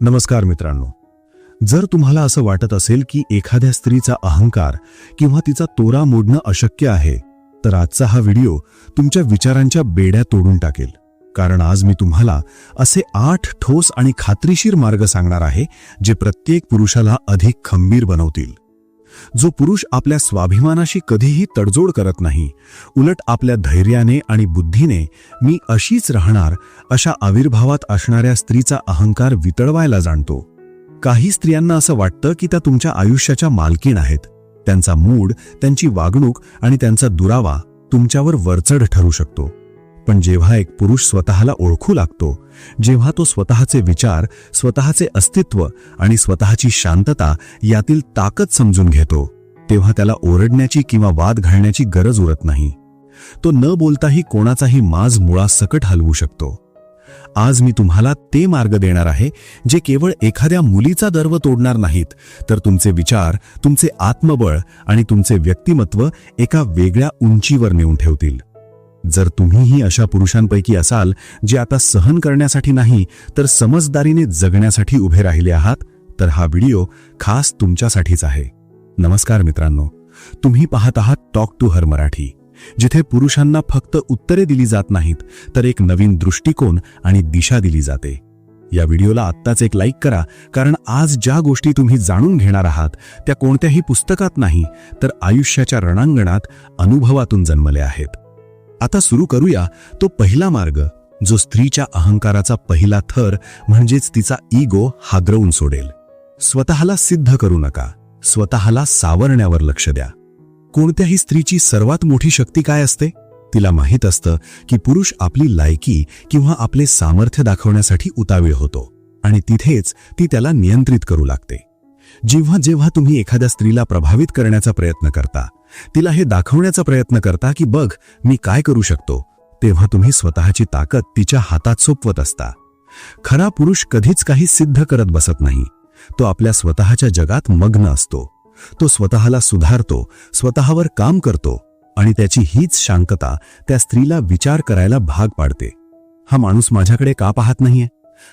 नमस्कार मित्रांनो. जर तुम्हाला असं वाटत असेल की एखाद्या स्त्रीचा अहंकार किंवा तिचा तोरा मोडणं अशक्य आहे, तर आजचा हा व्हिडिओ तुमच्या विचारांच्या बेड्या तोडून टाकेल. कारण आज मी तुम्हाला असे 8 ठोस आणि खात्रीशीर मार्ग सांगणार आहे जे प्रत्येक पुरुषाला अधिक खंबीर बनवतील. जो पुरुष आपल्या स्वाभिमानाशी कधीही तडजोड करत नाही, उलट आपल्या धैर्याने आणि बुद्धीने मी अशीच राहणार अशा आविर्भावात असणाऱ्या स्त्रीचा अहंकार वितळवायला जाणतो. काही स्त्रियांना असं वाटतं की त्या तुमच्या आयुष्याच्या मालकीण आहेत. त्यांचा मूड, त्यांची वागणूक आणि त्यांचा दुरावा तुमच्यावर वरचढ ठरू शकतो. पण जेव्हा एक पुरुष स्वतःला ओळखू लागतो, जेव्हा तो स्वतःचे विचार, स्वतःचे अस्तित्व आणि स्वतःची शांतता यातील ताकद समजून घेतो, तेव्हा त्याला ओरडण्याची किंवा वाद घालण्याची गरज उरत नाही. तो न बोलताही कोणाचाही माज मुळासकट हलवू शकतो. आज मी तुम्हाला ते मार्ग देणार आहे जे केवळ एखाद्या मुलीचा गर्व तोडणार नाहीत, तर तुमचे विचार, तुमचे आत्मबळ आणि तुमचे व्यक्तिमत्व एका वेगळ्या उंचीवर नेऊन ठेवतील. जर तुम्हीही अशा पुरुषांपैकी असाल जे आता सहन करण्यासाठी नाही तर समजदारीने जगण्यासाठी उभे राहिले आहात, तर हा व्हिडिओ खास तुमच्यासाठीच आहे. नमस्कार मित्रांनो, तुम्ही पाहत आहात टॉक टू हर मराठी, जिथे पुरुषांना फक्त उत्तरे दिली जात नाहीत, तर एक नवीन दृष्टिकोन आणि दिशा दिली जाते. या व्हिडिओला आत्ताच एक लाईक करा, कारण आज ज्या गोष्टी तुम्ही जाणून घेणार आहात त्या कोणत्याही पुस्तकात नाही, तर आयुष्याच्या रणांगणात अनुभवातून जन्मल्या आहेत. आता सुरू करूया तो पहिला मार्ग, जो स्त्रीच्या अहंकाराचा पहिला थर म्हणजेच तिचा इगो हादरवून सोडेल. स्वतःला सिद्ध करू नका, स्वतःला सावरण्यावर लक्ष द्या. कोणत्याही स्त्रीची सर्वात मोठी शक्ती काय असते? तिला माहीत असतं की पुरुष आपली लायकी किंवा आपले सामर्थ्य दाखवण्यासाठी उतावीळ होतो आणि तिथेच ती त्याला नियंत्रित करू लागते. जेव्हा जेव्हा तुम्ही एखाद्या स्त्रीला प्रभावित करण्याचा प्रयत्न करता, तिला हे दाखवण्याचा प्रयत्न करता की बघ मी काय करू शकतो, तेव्हा तुम्ही स्वतःची ताकद तिच्या हातात सोपवत असता. खरा पुरुष कधीच काही सिद्ध करत बसत नाही. तो आपल्या स्वतःच्या जगात मग्न असतो. तो स्वतःला सुधारतो, स्वतःवर काम करतो आणि त्याची हीच शांतता त्या स्त्रीला विचार करायला भाग पाडते. हा माणूस माझ्याकडे का पाहत नाहीये?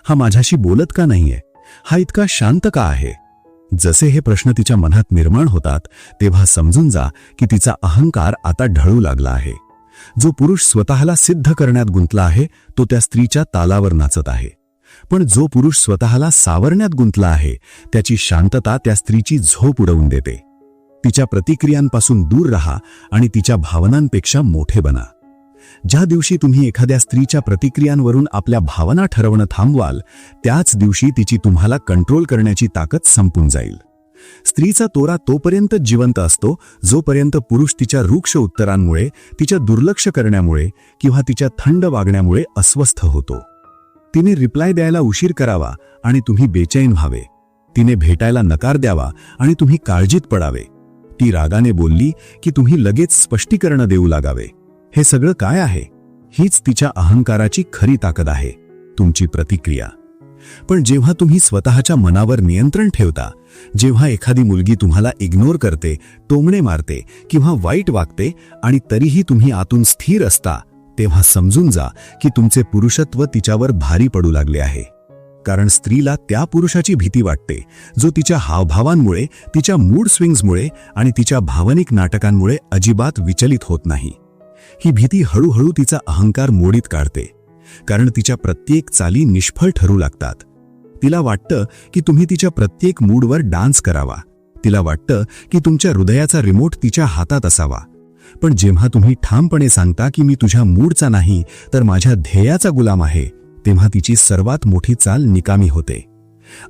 हा माझ्याशी बोलत का नाहीये? हा इतका शांत का आहे? जसे हे प्रश्न तिच्या मनात निर्माण होतात, तेव्हा समजून जा की तिचा अहंकार आता ढळू लागला आहे. जो पुरुष स्वतःला सिद्ध करण्यात गुंतला आहे, तो त्या स्त्रीच्या तालावर नाचत आहे. पण जो पुरुष स्वतःला सावरण्यात गुंतला आहे, त्याची शांतता त्या स्त्रीची झोप उडवून देते. तिच्या प्रतिक्रियांपासून दूर राहा आणि तिच्या भावनांपेक्षा मोठे बना. ज्या दिवशी तुम्ही एखाद्या स्त्रीच्या प्रतिक्रियांवरून आपल्या भावना ठरवणं थांबवाल, त्याच दिवशी तिची तुम्हाला कंट्रोल करण्याची ताकद संपून जाईल. स्त्रीचा तोरा तोपर्यंत जिवंत असतो जोपर्यंत पुरुष तिच्या रूक्ष उत्तरांमुळे, तिच्या दुर्लक्ष करण्यामुळे किंवा तिच्या थंड वागण्यामुळे अस्वस्थ होतो. तिने रिप्लाय द्यायला उशीर करावा आणि तुम्ही बेचैन व्हावे. तिने भेटायला नकार द्यावा आणि तुम्ही काळजीत पडावे. ती रागाने बोलली की तुम्ही लगेच स्पष्टीकरण देऊ लागावे. हे सगळं काय आहे? हीच तिच्या अहंकाराची खरी ताकद आहे, तुमची प्रतिक्रिया. पण जेव्हा तुम्ही स्वतःच्या मनावर नियंत्रण ठेवता, जेव्हा एखादी मुलगी तुम्हाला इग्नोर करते, टोमणे मारते किंवा वाईट वागते आणि तरीही तुम्ही आतून स्थिर असता, तेव्हा समजून जा की तुमचे पुरुषत्व तिच्यावर भारी पडू लागले आहे. कारण स्त्रीला त्या पुरुषाची भीती वाटते जो तिच्या हावभावांमुळे, तिच्या मूड स्विंग्समुळे आणि तिच्या भावनिक नाटकांमुळे अजिबात विचलित होत नाही. ही भीती हळूहळू तिचा अहंकार मोडीत काढते, कारण तिच्या प्रत्येक चाली निष्फळ ठरू लागतात. तिला वाटतं की तुम्ही तिच्या प्रत्येक मूडवर डान्स करावा. तिला वाटतं की तुमच्या हृदयाचा रिमोट तिच्या हातात असावा. पण जेव्हा तुम्ही ठामपणे सांगता की मी तुझ्या मूडचा नाही तर माझ्या ध्येयाचा गुलाम आहे, तेव्हा तिची सर्वात मोठी चाल निकामी होते.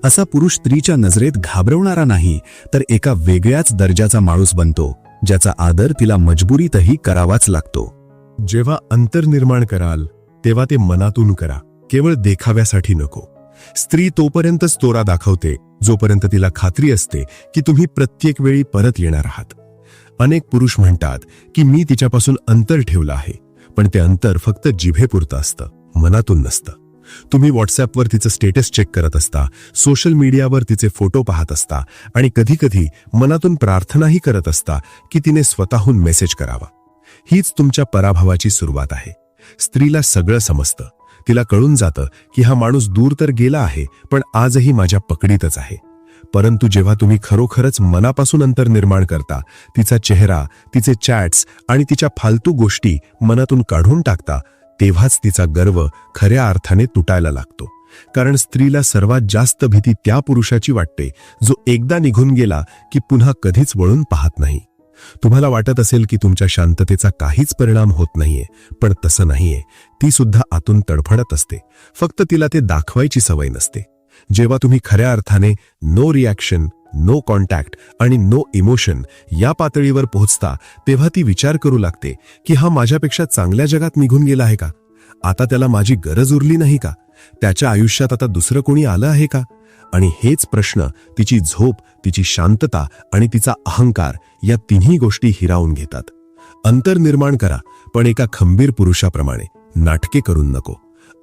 असा पुरुष स्त्रीच्या नजरेत घाबरवणारा नाही, तर एका वेगळ्याच दर्जाचा माणूस बनतो, ज्याचा आदर तिला मजबुरीतही करावाच लागतो. जेव्हा अंतर निर्माण कराल, तेव्हा ते मनातून करा, केवळ देखाव्यासाठी नको. स्त्री तोपर्यंतच तोरा दाखवते जोपर्यंत तिला खात्री असते की तुम्ही प्रत्येक वेळी परत येणार आहात. अनेक पुरुष म्हणतात की मी तिच्यापासून अंतर ठेवलं आहे, पण ते अंतर फक्त जिभेपुरतं असतं, मनातून नसतं. तुम्ही व्हॉट्सअपवर तिचं स्टेटस चेक करत असता, सोशल मीडियावर तिचे फोटो पाहत असता आणि कधी कधी मनातून प्रार्थनाही करत असता की तिने स्वतःहून मेसेज करावा. हीच तुमच्या पराभवाची सुरुवात आहे. स्त्रीला सगळं समजतं. तिला कळून जातं की हा माणूस दूर तर गेला आहे, पण आजही माझ्या पकडीतच आहे. परंतु जेव्हा तुम्ही खरोखरच मनापासून अंतर निर्माण करता, तिचा चेहरा, तिचे चॅट्स आणि तिच्या फालतू गोष्टी मनातून काढून टाकता, तेव्हाच तिचा गर्व खऱ्या अर्थाने तुटायला लागतो. कारण स्त्रीला सर्वात जास्त भीती त्या पुरुषाची वाटते जो एकदा निघून गेला की पुन्हा कधीच वळून पाहत नाही. तुम्हाला वाटत असेल की तुमच्या शांततेचा काहीच परिणाम होत नाहीये, पण तसं नाहीये. ती सुद्धा आतून तडफडत असते, फक्त तिला ते दाखवायची सवय नसते. जेव्हा तुम्ही खऱ्या अर्थाने नो रिॲक्शन, नो कॉन्टॅक्ट आणि नो इमोशन या पातळीवर पोहोचता, तेव्हा ती विचार करू लागते की हा माझ्यापेक्षा चांगल्या जगात निघून गेला आहे का? आता त्याला माझी गरज उरली नाही का? त्याच्या आयुष्यात आता दुसरं कोणी आलं आहे का? आणि हेच प्रश्न तिची झोप, तिची शांतता आणि तिचा अहंकार या तिन्ही गोष्टी हिरावून घेतात. अंतर निर्माण करा, पण एका खंबीर पुरुषाप्रमाणे. नाटके करून नको.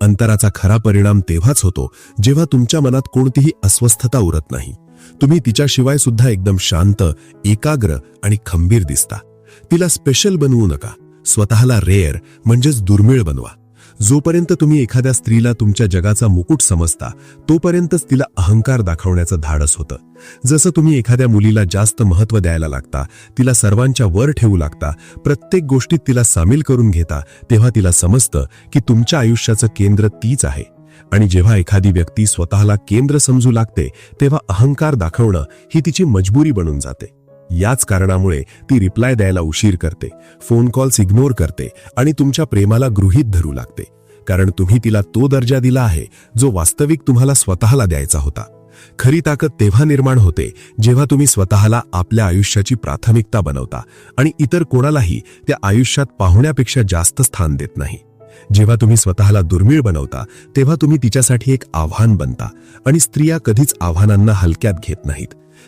अंतराचा खरा परिणाम तेव्हाच होतो जेव्हा तुमच्या मनात कोणतीही अस्वस्थता उरत नाही. तुम्ही तिच्याशिवाय सुद्धा एकदम शांत, एकाग्र आणि खंबीर दिसता. तिला स्पेशल बनवू नका, स्वतःला रेअर म्हणजेच दुर्मिळ बनवा. जोपर्यंत तुम्ही एखाद्या स्त्रीला तुमच्या जगाचा मुकुट समजता, तोपर्यंतच तिला अहंकार दाखवण्याचं धाडस होतं. जसं तुम्ही एखाद्या मुलीला जास्त महत्त्व द्यायला लागता, तिला सर्वांच्या वर ठेवू लागता, प्रत्येक गोष्टीत तिला सामील करून घेता, तेव्हा तिला समजतं की तुमच्या आयुष्याचं केंद्र तीच आहे. आणि जेव्हा एखादी व्यक्ती स्वतःला केंद्र समजू लागते, तेव्हा अहंकार दाखवणं ही तिची मजबुरी बनून जाते. याच कारणामुळे ती रिप्लाय द्यायला उशीर करते, फोन कॉल्स इग्नोर करते आणि तुमच्या प्रेमाला गृहीत धरू लागते. कारण तुम्ही तिला तो दर्जा दिला आहे जो वास्तविक तुम्हाला स्वतःला द्यायचा होता. खरी ताकद तेव्हा निर्माण होते जेव्हा तुम्ही स्वतःला आपल्या आयुष्याची प्राथमिकता बनवता आणि इतर कोणालाही त्या आयुष्यात पाहुण्यापेक्षा जास्त स्थान देत नाही. जेव्हा तुम्ही स्वतःला दुर्मिळ बनवता, तेव्हा तुम्ही तिच्यासाठी एक आव्हान बनता. आणि स्त्रिया कधीच आव्हानांना हलक्यात घेत नाहीत.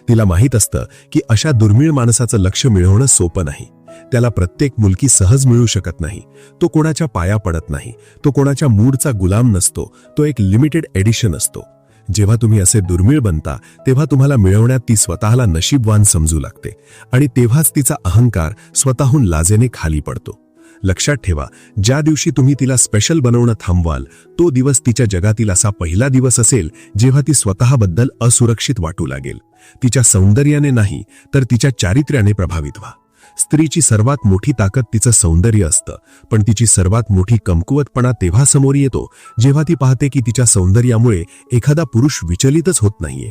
तिला माहीत असतं की अशा दुर्मिळ माणसाचं लक्ष मिळवणं सोपं नाही. त्याला प्रत्येक मुलगी सहज मिळू शकत नाही. तो कोणाच्या पाया पडत नाही. तो कोणाच्या मूडचा गुलाम नसतो. तो एक लिमिटेड एडिशन असतो. जेव्हा तुम्ही असे दुर्मिळ बनता, तेव्हा तुम्हाला मिळवण्यात ती स्वतःला नशीबवान समजू लागते आणि तेव्हाच तिचा अहंकार स्वतःहून लाजेने खाली पडतो. लक्षात ठेवा, ज्या दिवशी तुम्ही तिला स्पेशल बनवणं थांबवाल, तो दिवस तिच्या जगातील असा पहिला दिवस असेल जेव्हा ती स्वतःबद्दल असुरक्षित वाटू लागेल. तिच्या सौंदर्याने नाही, तर तिच्या चारित्र्याने प्रभावित व्हा. स्त्रीची सर्वात मोठी ताकद तिचं सौंदर्य असतं, पण तिची सर्वात मोठी कमकुवतपणा तेव्हा समोर येतो जेव्हा ती पाहते की तिच्या सौंदर्यामुळे एखादा पुरुष विचलितच होत नाहीये.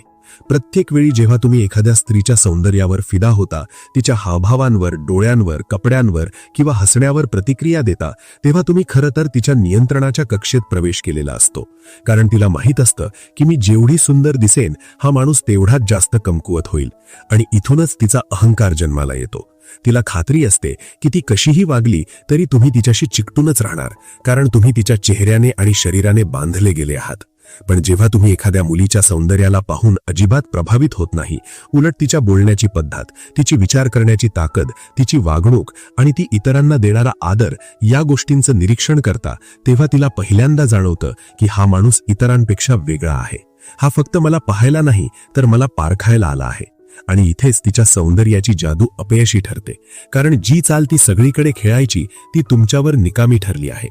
प्रत्येक वेळी जेव्हा तुम्ही एखाद्या स्त्रीच्या सौंदर्यावर फिदा होता, तिच्या हावभावांवर, डोळ्यांवर, कपड्यांवर किंवा हसण्यावर प्रतिक्रिया देता, तेव्हा तुम्ही खरं तर तिच्या नियंत्रणाच्या कक्षेत प्रवेश केलेला असतो. कारण तिला माहीत असतं की मी जेवढी सुंदर दिसेन, हा माणूस तेवढाच जास्त कमकुवत होईल. आणि इथूनच तिचा अहंकार जन्माला येतो. तिला खात्री असते की ती कशीही वागली तरी तुम्ही तिच्याशी चिकटूनच राहणार, कारण तुम्ही तिच्या चेहऱ्याने आणि शरीराने बांधले गेले आहात. पण जेव्हा तुम्ही एखाद्या मुलीच्या सौंदर्याला पाहून अजिबात प्रभावित होत नाही, उलट तिच्या बोलण्याची पद्धत, तिची विचार करण्याची ताकद, तिची वागणूक आणि ती इतरांना देणारा आदर या गोष्टींचं निरीक्षण करता, तेव्हा तिला पहिल्यांदा जाणवतं की हा माणूस इतरांपेक्षा वेगळा आहे. हा फक्त मला पाहायला नाही, तर मला पारखायला आला आहे. आणि इथेच तिच्या सौंदर्याची जादू अपयशी ठरते, कारण जी चाल ती सगळीकडे खेळायची ती तुमच्यावर निकामी ठरली आहे.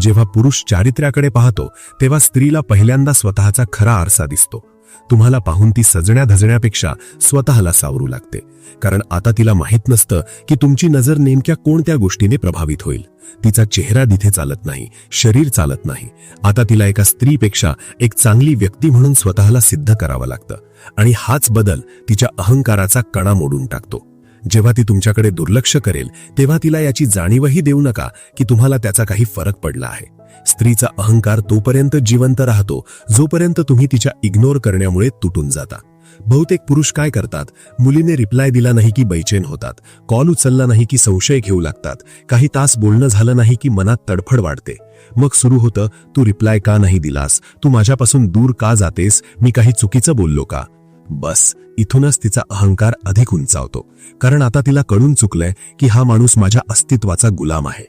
जेव्हा पुरुष चारित्र्याकडे पाहतो, तेव्हा स्त्रीला पहिल्यांदा स्वतःचा खरा आरसा दिसतो. तुम्हाला पाहून ती सजण्या धजण्यापेक्षा स्वतःला सावरू लागते, कारण आता तिला माहीत नसतं की तुमची नजर नेमक्या कोणत्या गोष्टीने प्रभावित होईल. तिचा चेहरा तिथे चालत नाही, शरीर चालत नाही. आता तिला एका स्त्रीपेक्षा एक चांगली व्यक्ती म्हणून स्वतःला सिद्ध करावं लागतं. आणि हाच बदल तिच्या अहंकाराचा कणा मोडून टाकतो. जेव्हा ती तुमच्याकडे दुर्लक्ष करेल, तेव्हा तिला याची जाणीवही देऊ नका की तुम्हाला त्याचा काही फरक पडला आहे. स्त्रीचा अहंकार तोपर्यंत जिवंत राहतो जोपर्यंत तुम्ही तिच्या इग्नोर करण्यामुळे तुटून जाता. बहुतेक पुरुष काय करतात, मुलीने रिप्लाय दिला नाही की बैचेन होतात, कॉल उचलला नाही की संशय घेऊ लागतात, काही तास बोलणं झालं नाही की मनात तडफड वाढते. मग सुरू होतं, तू रिप्लाय का नाही दिलास, तू माझ्यापासून दूर का जातेस, मी काही चुकीचं बोललो का. बस इथूनच तिचा अहंकार अधिक उंचावतो, कारण आता तिला कळून चुकलंय की हा माणूस माझ्या अस्तित्वाचा गुलाम आहे.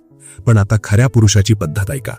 पण आता खऱ्या पुरुषाची पद्धत ऐका.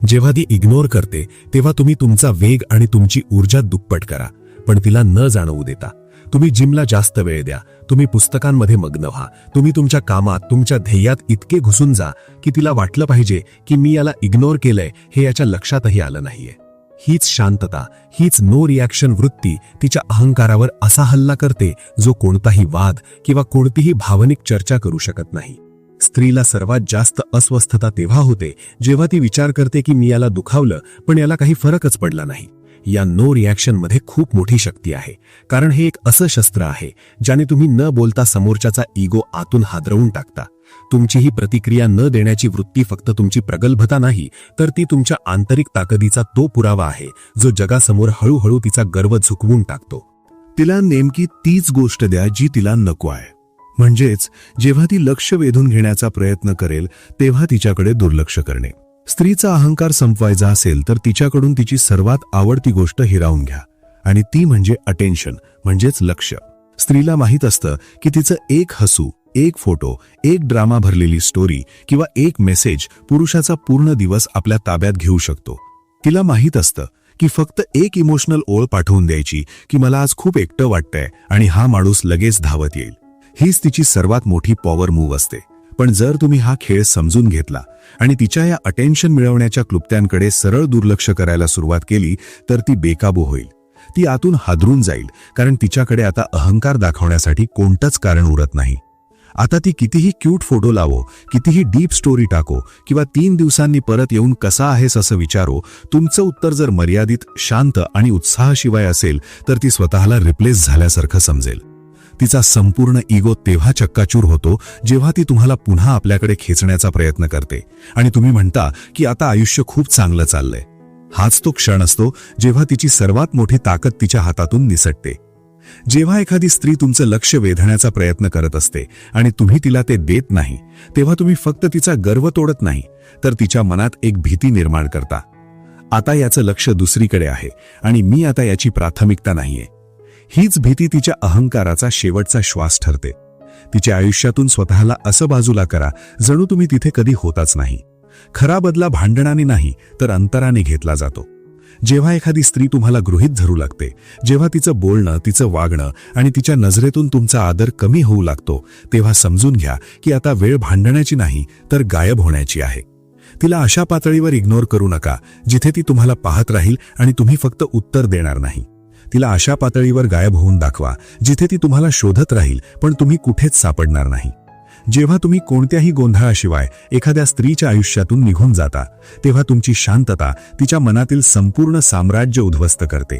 जेव्हा ती इग्नोर करते, तेव्हा तुम्ही तुमचा वेग आणि तुमची ऊर्जा दुप्पट करा, पण तिला न जाणवू देता. तुम्ही जिमला जास्त वेळ द्या, तुम्ही पुस्तकांमध्ये मग्न व्हा, तुम्ही तुमच्या कामात, तुमच्या ध्येयात इतके घुसून जा की तिला वाटलं पाहिजे की मी याला इग्नोर केलंय हे याच्या लक्षातही आलं नाहीये. हीच शांतता, हीच नो रिॲक्शन वृत्ती तिच्या अहंकारावर असा हल्ला करते जो कोणताही वाद किंवा कोणतीही भावनिक चर्चा करू शकत नाही. स्त्रीला सर्वात जास्त अस्वस्थता तेव्हा होते जेव्हा ती विचार करते की मी याला दुखावलं पण याला काही फरकच पडला नाही. या नो रिॲक्शन मध्ये खूप मोठी शक्ती आहे, कारण हे एक असं शस्त्र आहे ज्याने तुम्ही न बोलता समोरच्याचा इगो आतून हादरवून टाकता. तुमची ही प्रतिक्रिया न देण्याची वृत्ती फक्त तुमची प्रगल्भता नाही, तर ती तुमच्या आंतरिक ताकदीचा तो पुरावा आहे जो जगासमोर हळूहळू तिचा गर्व झुकवून टाकतो. तिला नेमकी तीच गोष्ट द्या जी तिला नको आहे. म्हणजेच जेव्हा ती लक्ष वेधून घेण्याचा प्रयत्न करेल तेव्हा तिच्याकडे दुर्लक्ष करणे. स्त्रीचा अहंकार संपवायचा असेल तर तिच्याकडून तिची सर्वात आवडती गोष्ट हिरावून घ्या, आणि ती म्हणजे अटेन्शन, म्हणजेच लक्ष. स्त्रीला माहीत असतं की तिचं एक हसू, एक फोटो, एक ड्रामा भरलेली स्टोरी किंवा एक मेसेज पुरुषाचा पूर्ण दिवस आपल्या ताब्यात घेऊ शकतो. तिला माहीत असतं की फक्त एक इमोशनल ओळ पाठवून द्यायची की मला आज खूप एकटं वाटतंय, आणि हा माणूस लगेच धावत येईल. हीच तिची सर्वात मोठी पॉवर मूव्ह असते. पण जर तुम्ही हा खेळ समजून घेतला आणि तिच्या या अटेन्शन मिळवण्याच्या क्लुप्त्यांकडे सरळ दुर्लक्ष करायला सुरुवात केली तर ती बेकाबू होईल. ती आतून हादरून जाईल, कारण तिच्याकडे आता अहंकार दाखवण्यासाठी कोणतंच कारण उरत नाही. आता ती कितीही क्यूट फोटो लावो, कितीही डीप स्टोरी टाको किंवा 3 दिवसांनी परत येऊन कसा आहेस असं विचारो, तुमचं उत्तर जर मर्यादित, शांत आणि उत्साहाशिवाय असेल तर ती स्वतःला रिप्लेस झाल्यासारखं समजेल. तिचा संपूर्ण इगो तेव्हा चक्काचूर होतो जेव्हा ती तुम्हाला पुन्हा आपल्याकडे खेचण्याचा प्रयत्न करते आणि तुम्ही म्हणता की आता आयुष्य खूप चांगलं चाललंय. हाच तो क्षण असतो जेव्हा तिची सर्वात मोठी ताकद तिच्या हातातून निसटते. जेव्हा एखादी स्त्री तुमचं लक्ष वेधण्याचा प्रयत्न करत असते आणि तुम्ही तिला ते देत नाही, तेव्हा तुम्ही फक्त तिचा गर्व तोडत नाही, तर तिच्या मनात एक भीती निर्माण करता. आता याचं लक्ष दुसरीकडे आहे आणि मी आता याची प्राथमिकता नाहीये. हीच भीती तिच्या अहंकाराचा शेवटचा श्वास ठरते. तिच्या आयुष्यातून स्वतःला असं बाजूला करा जणू तुम्ही तिथे कधी होताच नाही. खरा बदला भांडणाने नाही तर अंतराने घेतला जातो. जेव्हा एखादी स्त्री तुम्हाला गृहीत धरू लागते, जेव्हा तिचं बोलणं, तिचं वागणं आणि तिच्या नजरेतून तुमचा आदर कमी होऊ लागतो, तेव्हा समजून घ्या की आता वेळ भांडण्याची नाही तर गायब होण्याची आहे. तिला अशा पातळीवर इग्नोर करू नका जिथे ती तुम्हाला पाहत राहील आणि तुम्ही फक्त उत्तर देणार नाही. तिला अशा पातळीवर गायब होऊन दाखवा जिथे ती तुम्हाला शोधत राहील पण तुम्ही कुठेच सापडणार नाही. जेव्हा तुम्ही कोणत्याही गोंधळाशिवाय एखाद्या स्त्रीच्या आयुष्यातून निघून जाता, तेव्हा तुमची शांतता तिच्या मनातील संपूर्ण साम्राज्य उद्ध्वस्त करते.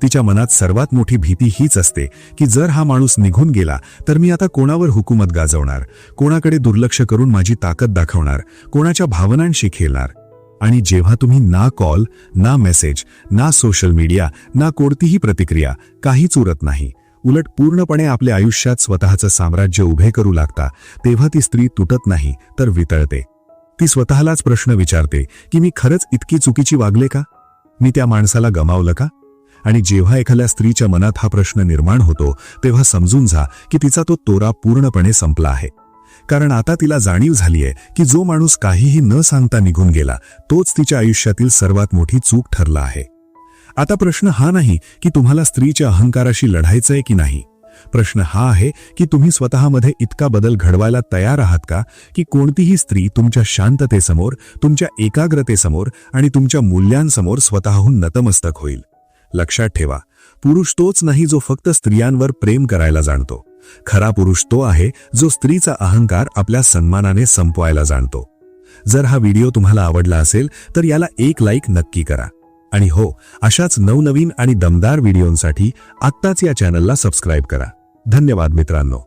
तिच्या मनात सर्वात मोठी भीती हीच असते की जर हा माणूस निघून गेला तर मी आता कोणावर हुकूमत गाजवणार, कोणाकडे दुर्लक्ष करून माझी ताकद दाखवणार, कोणाच्या भावनांशी खेळणार. आणि जेव्हा तुम्ही ना कॉल, ना मेसेज, ना सोशल मीडिया, ना कोणतीही प्रतिक्रिया, काहीच उरत नाही, उलट पूर्णपणे आपल्या आयुष्यात स्वतःचं साम्राज्य उभे करू लागता, तेव्हा ती स्त्री तुटत नाही तर वितळते. ती स्वतःलाच प्रश्न विचारते की मी खरंच इतकी चुकीची वागले का? मी त्या माणसाला गमावलं का? आणि जेव्हा एखाद्या स्त्रीच्या मनात हा प्रश्न निर्माण होतो तेव्हा समजून जा की तिचा तो तोरा पूर्णपणे संपला आहे. कारण आता तिला जाणीव झालीये की जो माणूस काहीही न सांगता निघून गेला तोच तिच्या आयुष्यातील सर्वात मोठी चूक ठरला आहे. आता प्रश्न हा नाही की तुम्हाला स्त्रीच्या अहंकाराशी लढायचंय की नाही. प्रश्न हा आहे की तुम्ही स्वतःमध्ये इतका बदल घडवायला तयार आहात का की कोणतीही स्त्री तुमच्या शांततेसमोर, तुमच्या एकाग्रतेसमोर आणि तुमच्या मूल्यांसमोर स्वतःहून नतमस्तक होईल. लक्षात ठेवा, पुरुष तोच नाही जो फक्त स्त्रियांवर प्रेम करायला जाणतो. खरा पुरुष तो आहे जो स्त्रीचा अहंकार आपल्या सन्मानाने संपवायला जाणतो. जर हा व्हिडिओ तुम्हाला आवडला असेल तर याला एक लाईक नक्की करा. आणि हो, अशाच नवनवीन आणि दमदार व्हिडिओंसाठी आत्ताच या चॅनलला सबस्क्राईब करा. धन्यवाद मित्रांनो.